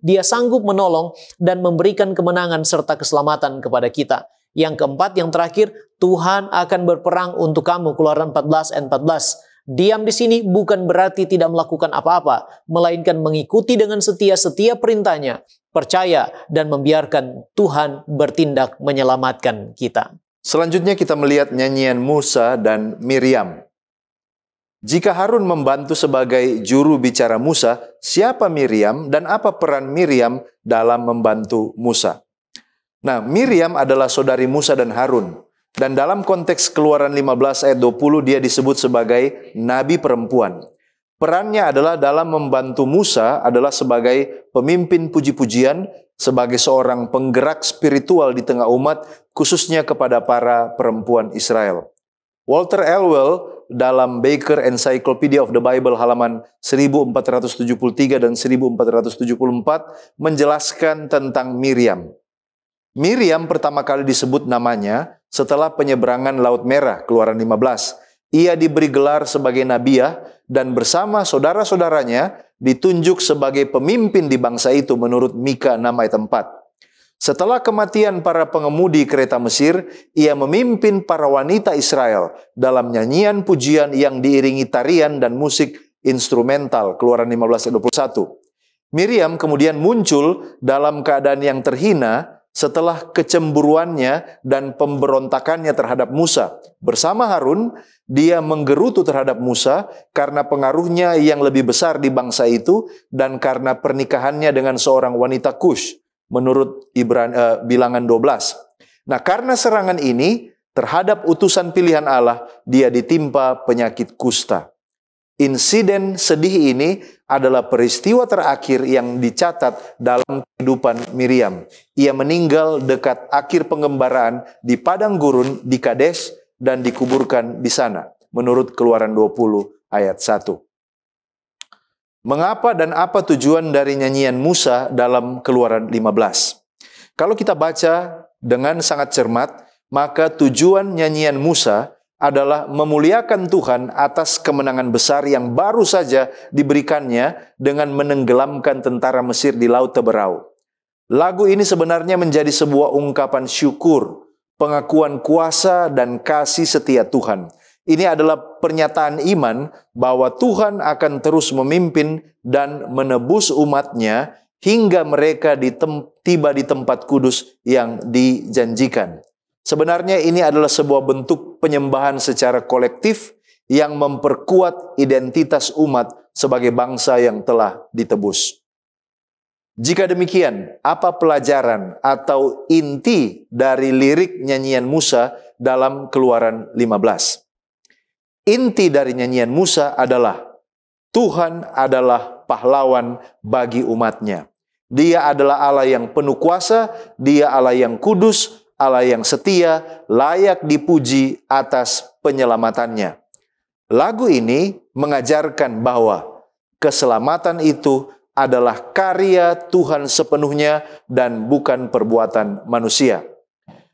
Dia sanggup menolong dan memberikan kemenangan serta keselamatan kepada kita. Yang keempat, yang terakhir, Tuhan akan berperang untuk kamu. Keluaran 14 ayat 14. Diam di sini bukan berarti tidak melakukan apa-apa, melainkan mengikuti dengan setia setiap perintahnya, percaya dan membiarkan Tuhan bertindak menyelamatkan kita. Selanjutnya kita melihat nyanyian Musa dan Miriam. Jika Harun membantu sebagai juru bicara Musa, siapa Miriam dan apa peran Miriam dalam membantu Musa? Nah, Miriam adalah saudari Musa dan Harun. Dan dalam konteks Keluaran 15 ayat 20 dia disebut sebagai nabi perempuan. Perannya adalah dalam membantu Musa adalah sebagai pemimpin puji-pujian, sebagai seorang penggerak spiritual di tengah umat, khususnya kepada para perempuan Israel. Walter Elwell dalam Baker Encyclopedia of the Bible halaman 1473 dan 1474 menjelaskan tentang Miriam. Miriam pertama kali disebut namanya setelah penyeberangan Laut Merah, Keluaran 15. Ia diberi gelar sebagai nabiah dan bersama saudara-saudaranya ditunjuk sebagai pemimpin di bangsa itu menurut Mika 6 ayat 4. Setelah kematian para pengemudi kereta Mesir, ia memimpin para wanita Israel dalam nyanyian pujian yang diiringi tarian dan musik instrumental. Keluaran 15 ayat 21. Miriam kemudian muncul dalam keadaan yang terhina setelah kecemburuannya dan pemberontakannya terhadap Musa. Bersama Harun, dia menggerutu terhadap Musa karena pengaruhnya yang lebih besar di bangsa itu dan karena pernikahannya dengan seorang wanita Kush. Menurut Bilangan 12. Nah, karena serangan ini terhadap utusan pilihan Allah, dia ditimpa penyakit kusta. Insiden sedih ini adalah peristiwa terakhir yang dicatat dalam kehidupan Miriam. Ia meninggal dekat akhir pengembaraan di padang gurun di Kades dan dikuburkan di sana. Menurut Keluaran 20 ayat 1. Mengapa dan apa tujuan dari nyanyian Musa dalam Keluaran 15? Kalau kita baca dengan sangat cermat, maka tujuan nyanyian Musa adalah memuliakan Tuhan atas kemenangan besar yang baru saja diberikannya dengan menenggelamkan tentara Mesir di Laut Teberau. Lagu ini sebenarnya menjadi sebuah ungkapan syukur, pengakuan kuasa dan kasih setia Tuhan. Ini adalah pernyataan iman bahwa Tuhan akan terus memimpin dan menebus umatnya hingga mereka tiba di tempat kudus yang dijanjikan. Sebenarnya ini adalah sebuah bentuk penyembahan secara kolektif yang memperkuat identitas umat sebagai bangsa yang telah ditebus. Jika demikian, apa pelajaran atau inti dari lirik nyanyian Musa dalam Keluaran 15? Inti dari nyanyian Musa adalah Tuhan adalah pahlawan bagi umatnya. Dia adalah Allah yang penuh kuasa, Dia Allah yang kudus, Allah yang setia, layak dipuji atas penyelamatannya. Lagu ini mengajarkan bahwa keselamatan itu adalah karya Tuhan sepenuhnya dan bukan perbuatan manusia.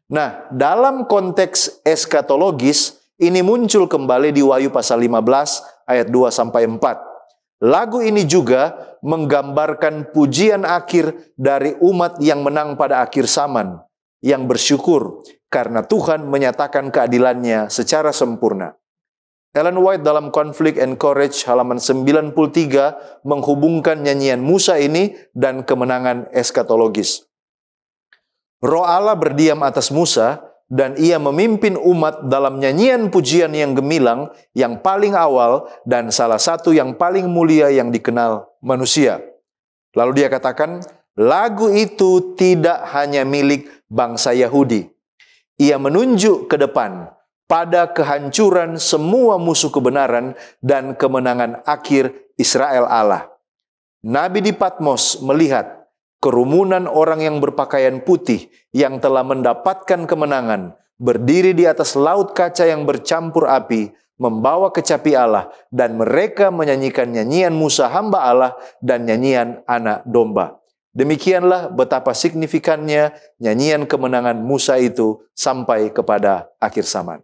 Nah, dalam konteks eskatologis, ini muncul kembali di Wahyu pasal 15 ayat 2-4. Lagu ini juga menggambarkan pujian akhir dari umat yang menang pada akhir zaman, yang bersyukur karena Tuhan menyatakan keadilannya secara sempurna. Ellen White dalam Conflict and Courage halaman 93 menghubungkan nyanyian Musa ini dan kemenangan eskatologis. Roh Allah berdiam atas Musa dan ia memimpin umat dalam nyanyian pujian yang gemilang, yang paling awal dan salah satu yang paling mulia yang dikenal manusia. Lalu dia katakan, lagu itu tidak hanya milik bangsa Yahudi. Ia menunjuk ke depan pada kehancuran semua musuh kebenaran dan kemenangan akhir Israel Allah. Nabi di Patmos melihat kerumunan orang yang berpakaian putih yang telah mendapatkan kemenangan, berdiri di atas laut kaca yang bercampur api, membawa kecapi Allah, dan mereka menyanyikan nyanyian Musa hamba Allah dan nyanyian anak domba. Demikianlah betapa signifikannya nyanyian kemenangan Musa itu sampai kepada akhir zaman.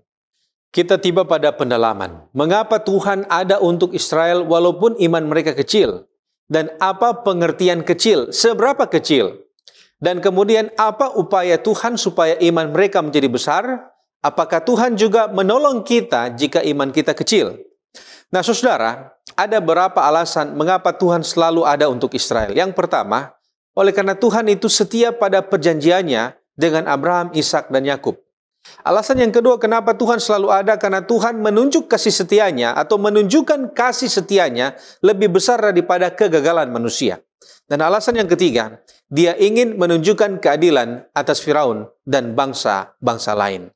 Kita tiba pada pendalaman. Mengapa Tuhan ada untuk Israel walaupun iman mereka kecil? Dan apa pengertian kecil? Seberapa kecil? Dan kemudian apa upaya Tuhan supaya iman mereka menjadi besar? Apakah Tuhan juga menolong kita jika iman kita kecil? Nah, saudara, ada beberapa alasan mengapa Tuhan selalu ada untuk Israel. Yang pertama, oleh karena Tuhan itu setia pada perjanjiannya dengan Abraham, Ishak, dan Yakub. Alasan yang kedua, kenapa Tuhan selalu ada? Karena Tuhan menunjuk kasih setianya atau menunjukkan kasih setianya lebih besar daripada kegagalan manusia. Dan alasan yang ketiga, dia ingin menunjukkan keadilan atas Firaun dan bangsa-bangsa lain.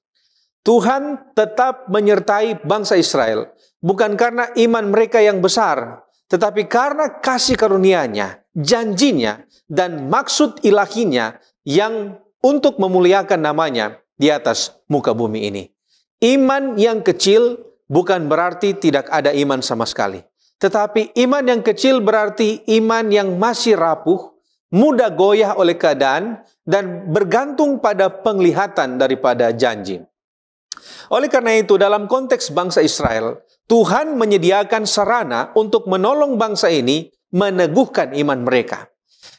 Tuhan tetap menyertai bangsa Israel, bukan karena iman mereka yang besar, tetapi karena kasih karunia-Nya, janjinya, dan maksud ilahinya yang untuk memuliakan namanya di atas muka bumi ini. Iman yang kecil bukan berarti tidak ada iman sama sekali. Tetapi iman yang kecil berarti iman yang masih rapuh, mudah goyah oleh keadaan, dan bergantung pada penglihatan daripada janji. Oleh karena itu, dalam konteks bangsa Israel, Tuhan menyediakan sarana untuk menolong bangsa ini meneguhkan iman mereka.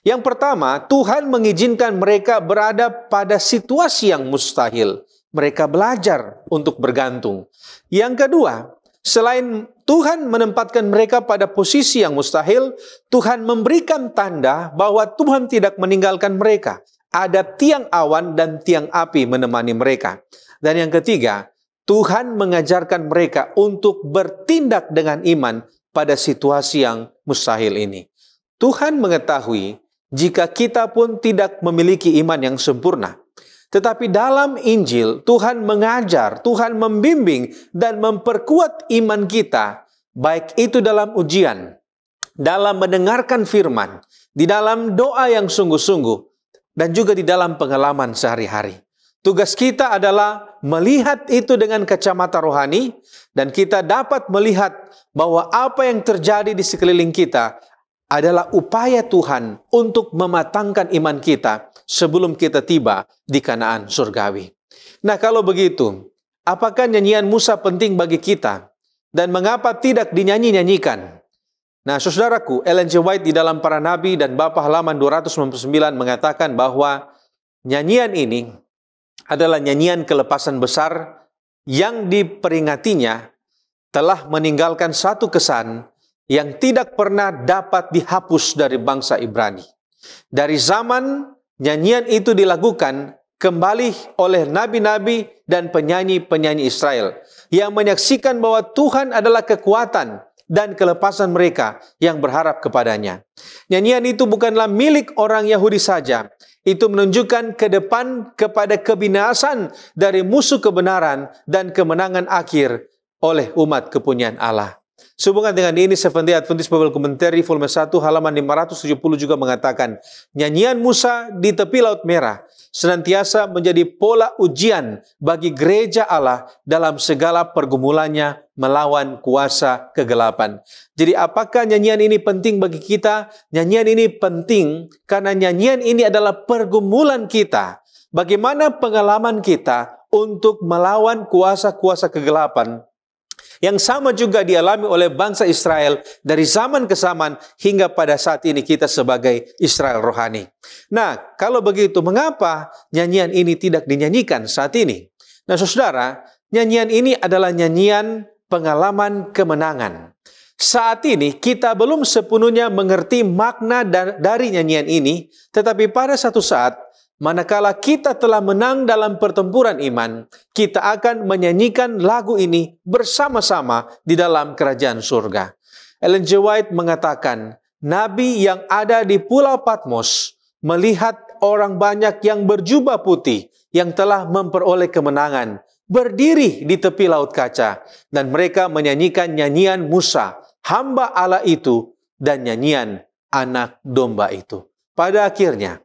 Yang pertama, Tuhan mengizinkan mereka berada pada situasi yang mustahil. Mereka belajar untuk bergantung. Yang kedua, selain Tuhan menempatkan mereka pada posisi yang mustahil, Tuhan memberikan tanda bahwa Tuhan tidak meninggalkan mereka. Ada tiang awan dan tiang api menemani mereka. Dan yang ketiga, Tuhan mengajarkan mereka untuk bertindak dengan iman pada situasi yang mustahil ini. Tuhan mengetahui jika kita pun tidak memiliki iman yang sempurna. Tetapi dalam Injil, Tuhan mengajar, Tuhan membimbing, dan memperkuat iman kita, baik itu dalam ujian, dalam mendengarkan firman, di dalam doa yang sungguh-sungguh, dan juga di dalam pengalaman sehari-hari. Tugas kita adalah melihat itu dengan kacamata rohani, dan kita dapat melihat bahwa apa yang terjadi di sekeliling kita adalah upaya Tuhan untuk mematangkan iman kita sebelum kita tiba di Kanaan surgawi. Nah, kalau begitu, apakah nyanyian Musa penting bagi kita? Dan mengapa tidak dinyanyi-nyanyikan? Nah, saudaraku, Ellen G. White di dalam Para Nabi dan Bapa halaman 299 mengatakan bahwa nyanyian ini adalah nyanyian kelepasan besar yang diperingatinya telah meninggalkan satu kesan yang tidak pernah dapat dihapus dari bangsa Ibrani. Dari zaman nyanyian itu dilakukan kembali oleh nabi-nabi dan penyanyi-penyanyi Israel yang menyaksikan bahwa Tuhan adalah kekuatan dan kelepasan mereka yang berharap kepadanya. Nyanyian itu bukanlah milik orang Yahudi saja. Itu menunjukkan ke depan kepada kebinasan dari musuh kebenaran dan kemenangan akhir oleh umat kepunyaan Allah. Sehubungan dengan ini, Seventh-day Adventist Bible Commentary volume 1 halaman 570 juga mengatakan, nyanyian Musa di tepi Laut Merah senantiasa menjadi pola ujian bagi gereja Allah dalam segala pergumulannya melawan kuasa kegelapan. Jadi apakah nyanyian ini penting bagi kita? Nyanyian ini penting karena nyanyian ini adalah pergumulan kita. Bagaimana pengalaman kita untuk melawan kuasa-kuasa kegelapan yang sama juga dialami oleh bangsa Israel dari zaman ke zaman hingga pada saat ini kita sebagai Israel rohani. Nah, kalau begitu, mengapa nyanyian ini tidak dinyanyikan saat ini? Nah, saudara, nyanyian ini adalah nyanyian pengalaman kemenangan. Saat ini kita belum sepenuhnya mengerti makna dari nyanyian ini, tetapi pada satu saat, manakala kita telah menang dalam pertempuran iman, kita akan menyanyikan lagu ini bersama-sama di dalam kerajaan surga. Ellen G. White mengatakan, Nabi yang ada di Pulau Patmos melihat orang banyak yang berjubah putih yang telah memperoleh kemenangan, berdiri di tepi laut kaca, dan mereka menyanyikan nyanyian Musa, hamba Allah itu, dan nyanyian anak domba itu. pada akhirnya,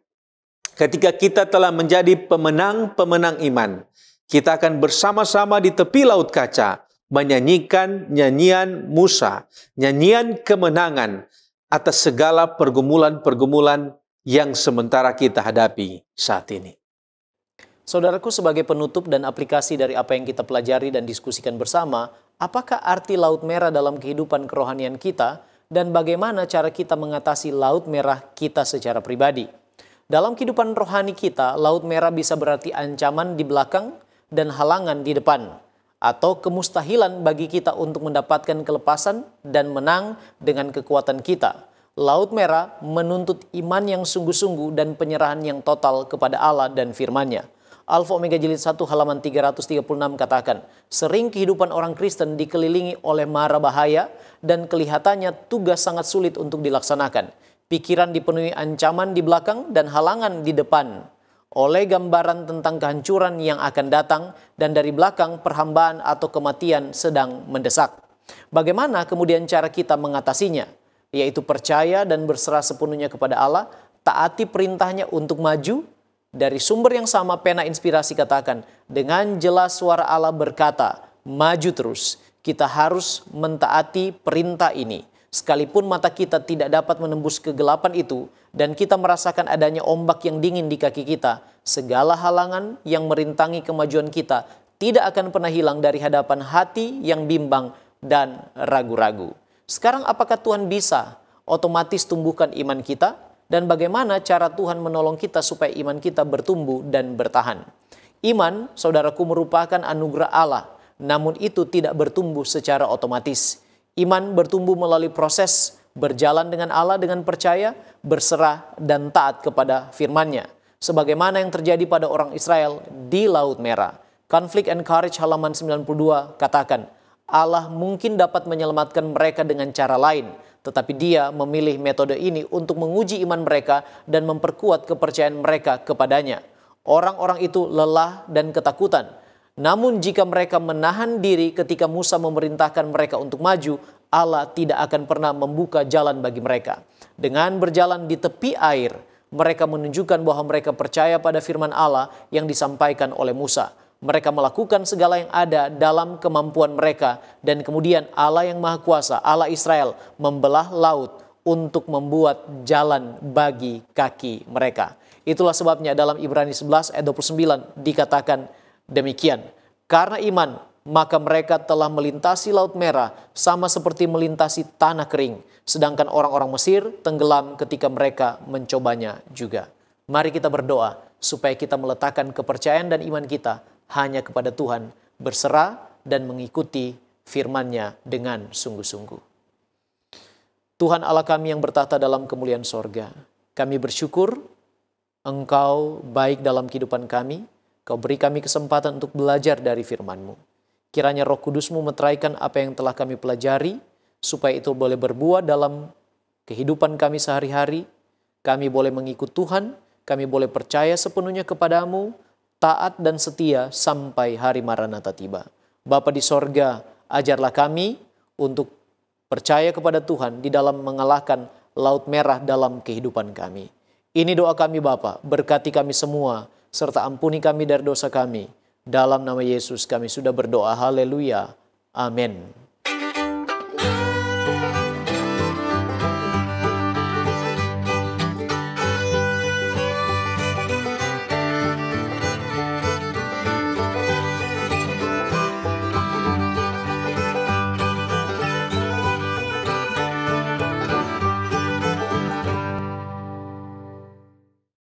ketika kita telah menjadi pemenang-pemenang iman, kita akan bersama-sama di tepi laut kaca menyanyikan nyanyian Musa, nyanyian kemenangan atas segala pergumulan-pergumulan yang sementara kita hadapi saat ini. Saudaraku, sebagai penutup dan aplikasi dari apa yang kita pelajari dan diskusikan bersama, apakah arti Laut Merah dalam kehidupan kerohanian kita dan bagaimana cara kita mengatasi Laut Merah kita secara pribadi? Dalam kehidupan rohani kita, Laut Merah bisa berarti ancaman di belakang dan halangan di depan, atau kemustahilan bagi kita untuk mendapatkan kelepasan dan menang dengan kekuatan kita. Laut Merah menuntut iman yang sungguh-sungguh dan penyerahan yang total kepada Allah dan firman-Nya. Alfa Omega Jilid 1 halaman 336 katakan, sering kehidupan orang Kristen dikelilingi oleh mara bahaya dan kelihatannya tugas sangat sulit untuk dilaksanakan. Pikiran dipenuhi ancaman di belakang dan halangan di depan oleh gambaran tentang kehancuran yang akan datang, dan dari belakang perhambaan atau kematian sedang mendesak. Bagaimana kemudian cara kita mengatasinya? Yaitu percaya dan berserah sepenuhnya kepada Allah, taati perintahnya untuk maju. Dari sumber yang sama, pena inspirasi katakan, dengan jelas suara Allah berkata, maju terus. Kita harus mentaati perintah ini. Sekalipun mata kita tidak dapat menembus kegelapan itu dan kita merasakan adanya ombak yang dingin di kaki kita, segala halangan yang merintangi kemajuan kita tidak akan pernah hilang dari hadapan hati yang bimbang dan ragu-ragu. Sekarang apakah Tuhan bisa otomatis tumbuhkan iman kita? Dan bagaimana cara Tuhan menolong kita supaya iman kita bertumbuh dan bertahan? Iman, saudaraku, merupakan anugerah Allah, namun itu tidak bertumbuh secara otomatis. Iman bertumbuh melalui proses berjalan dengan Allah dengan percaya, berserah, dan taat kepada firman-Nya. Sebagaimana yang terjadi pada orang Israel di Laut Merah. Conflict and Courage halaman 92 katakan, Allah mungkin dapat menyelamatkan mereka dengan cara lain, tetapi Dia memilih metode ini untuk menguji iman mereka dan memperkuat kepercayaan mereka kepadanya. Orang-orang itu lelah dan ketakutan. Namun jika mereka menahan diri ketika Musa memerintahkan mereka untuk maju, Allah tidak akan pernah membuka jalan bagi mereka. Dengan berjalan di tepi air, mereka menunjukkan bahwa mereka percaya pada firman Allah yang disampaikan oleh Musa. Mereka melakukan segala yang ada dalam kemampuan mereka, dan kemudian Allah yang Maha Kuasa, Allah Israel, membelah laut untuk membuat jalan bagi kaki mereka. Itulah sebabnya dalam Ibrani 11 ayat 29 dikatakan demikian. Karena iman, maka mereka telah melintasi Laut Merah sama seperti melintasi tanah kering. Sedangkan orang-orang Mesir tenggelam ketika mereka mencobanya juga. Mari kita berdoa supaya kita meletakkan kepercayaan dan iman kita hanya kepada Tuhan, berserah dan mengikuti firman-Nya dengan sungguh-sungguh. Tuhan Allah kami yang bertahta dalam kemuliaan sorga, kami bersyukur Engkau baik dalam kehidupan kami. Kau beri kami kesempatan untuk belajar dari firman-Mu. Kiranya Roh Kudus-Mu meteraikan apa yang telah kami pelajari, supaya itu boleh berbuah dalam kehidupan kami sehari-hari. Kami boleh mengikut Tuhan, kami boleh percaya sepenuhnya kepada-Mu, taat dan setia sampai hari Maranatha tiba. Bapa di sorga, ajarlah kami untuk percaya kepada Tuhan di dalam mengalahkan Laut Merah dalam kehidupan kami. Ini doa kami Bapa, berkati kami semua, serta ampuni kami dari dosa kami. Dalam nama Yesus kami sudah berdoa, haleluya, amin.